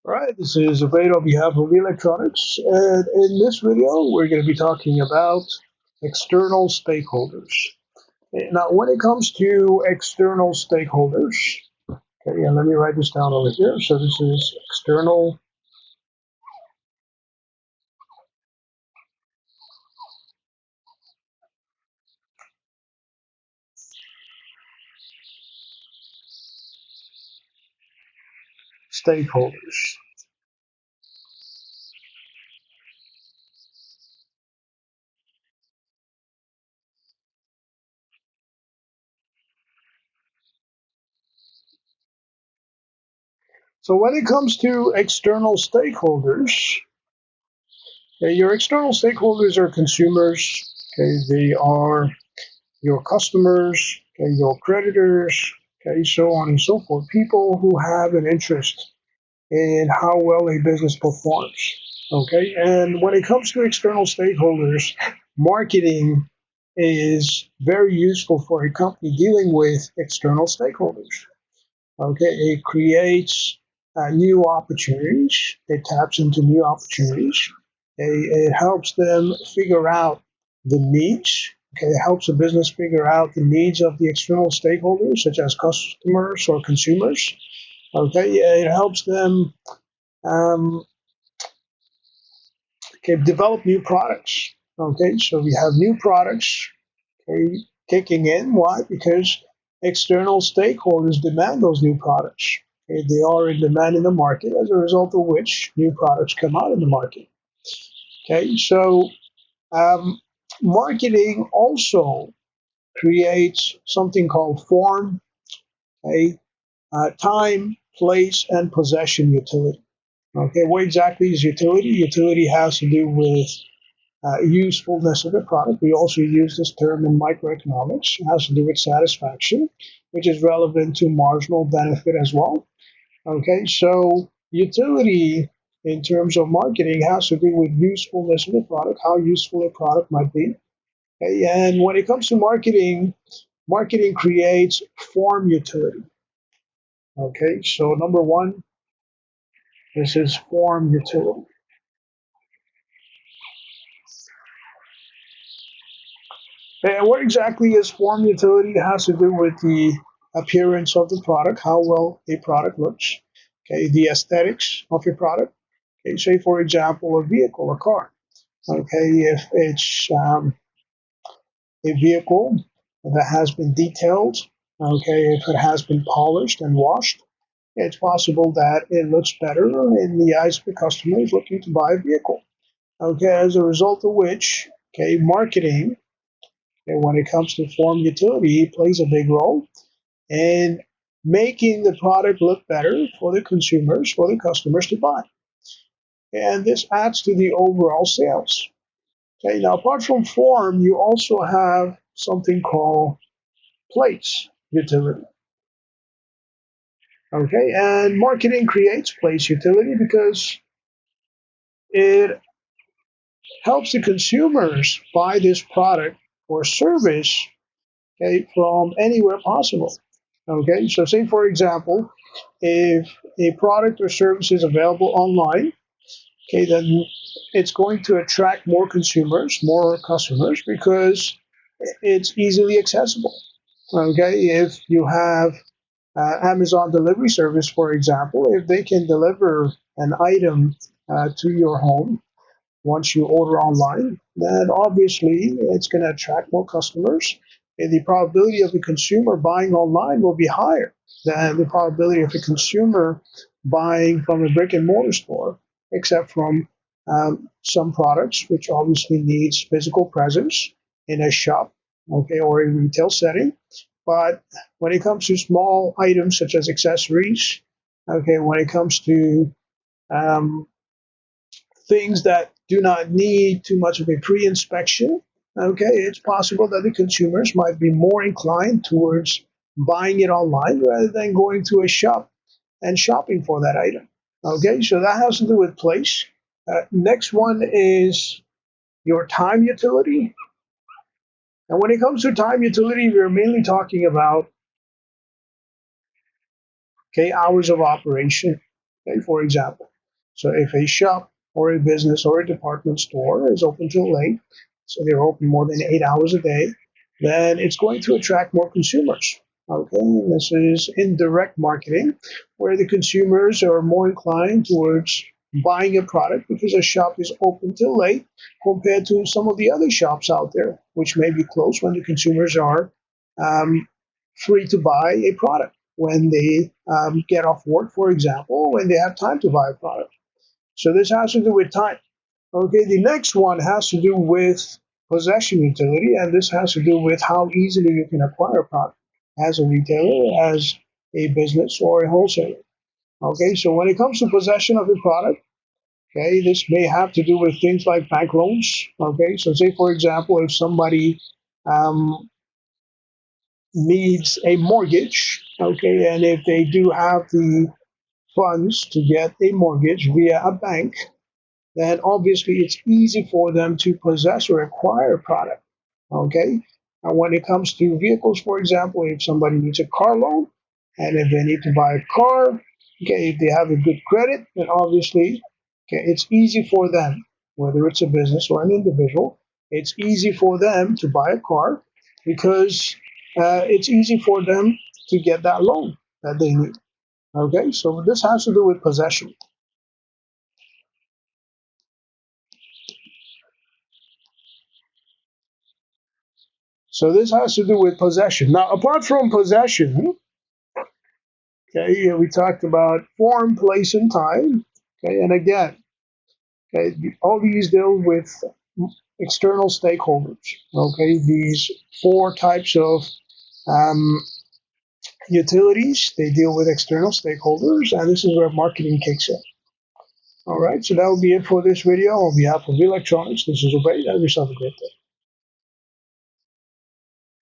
All right, this is Wade on behalf of Electronics, and in this video, we're going to be talking about external stakeholders. Now, when it comes to external stakeholders, okay, and let me write this down over here. So this is external stakeholders. So when it comes to external stakeholders, okay, your external stakeholders are consumers. Okay, they are your customers, okay, your creditors, okay, so on and so forth. People who have an interest in how well a business performs. Okay, and when it comes to external stakeholders, marketing is very useful for a company dealing with external stakeholders. Okay, it creates new opportunities, it taps into new opportunities, it helps them figure out the needs. Okay, it helps a business figure out the needs of the external stakeholders, such as customers or consumers. Okay, it helps them um, okay, develop new products. Okay, so we have new products, okay, kicking in. Why? Because external stakeholders demand those new products. Okay, they are in demand in the market, as a result of which new products come out in the market. Okay, so um, marketing also creates something called form, okay, time, place, and possession utility. Okay, what exactly is utility? Utility has to do with usefulness of the product. We also use this term in microeconomics. It has to do with satisfaction, which is relevant to marginal benefit as well. Okay, so utility in terms of marketing has to do with usefulness of the product, how useful a product might be. Okay, and when it comes to marketing, marketing creates form utility. Okay, so number one, this is form utility. And what exactly is form utility? It has to do with the appearance of the product, how well a product looks, okay, the aesthetics of a product. Okay, say for example, a vehicle, a car. Okay, if it's a vehicle that has been detailed, okay, if it has been polished and washed, it's possible that it looks better in the eyes of the customers looking to buy a vehicle. Okay, as a result of which, okay, marketing, and when it comes to form utility, it plays a big role in making the product look better for the consumers, for the customers to buy. And this adds to the overall sales. Okay, now apart from form, you also have something called place utility. Okay, and marketing creates place utility because it helps the consumers buy this product or service, okay, from anywhere possible. Okay, so say for example, if a product or service is available online, okay, then it's going to attract more consumers, more customers because it's easily accessible. Okay, if you have Amazon delivery service, for example, if they can deliver an item to your home once you order online, then obviously it's going to attract more customers. And the probability of the consumer buying online will be higher than the probability of a consumer buying from a brick and mortar store, except from some products, which obviously needs physical presence in a shop, okay, or a retail setting. But when it comes to small items such as accessories, okay, when it comes to um, things that do not need too much of a pre-inspection, okay, it's possible that the consumers might be more inclined towards buying it online rather than going to a shop and shopping for that item. Okay, so that has to do with place. Next one is your time utility. And when it comes to time utility, we're mainly talking about, okay, hours of operation. Okay, for example. So if a shop or a business or a department store is open till late, so they're open more than 8 hours a day, then it's going to attract more consumers. Okay, this is indirect marketing, where the consumers are more inclined towards buying a product because a shop is open till late compared to some of the other shops out there, which may be closed when the consumers are um, free to buy a product when they get off work, for example, when they have time to buy a product. So this has to do with time. Okay, the next one has to do with possession utility, and this has to do with how easily you can acquire a product as a retailer, as a business, or a wholesaler. Okay, so when it comes to possession of a product, okay, this may have to do with things like bank loans. Okay, so say for example, if somebody um, needs a mortgage, okay, and if they do have the funds to get a mortgage via a bank, then obviously it's easy for them to possess or acquire a product. Okay? And when it comes to vehicles, for example, if somebody needs a car loan and if they need to buy a car, okay, if they have a good credit, then obviously okay, it's easy for them, whether it's a business or an individual, it's easy for them to buy a car because it's easy for them to get that loan that they need. Okay, so this has to do with possession. So this has to do with possession. Now, apart from possession, okay, we talked about form, place, and time. Okay, and again, okay, all these deal with external stakeholders. Okay, these four types of um, utilities they deal with external stakeholders, and this is where marketing kicks in. All right, so that will be it for this video. On behalf of Electronics, this is Obey. Have yourself a great day.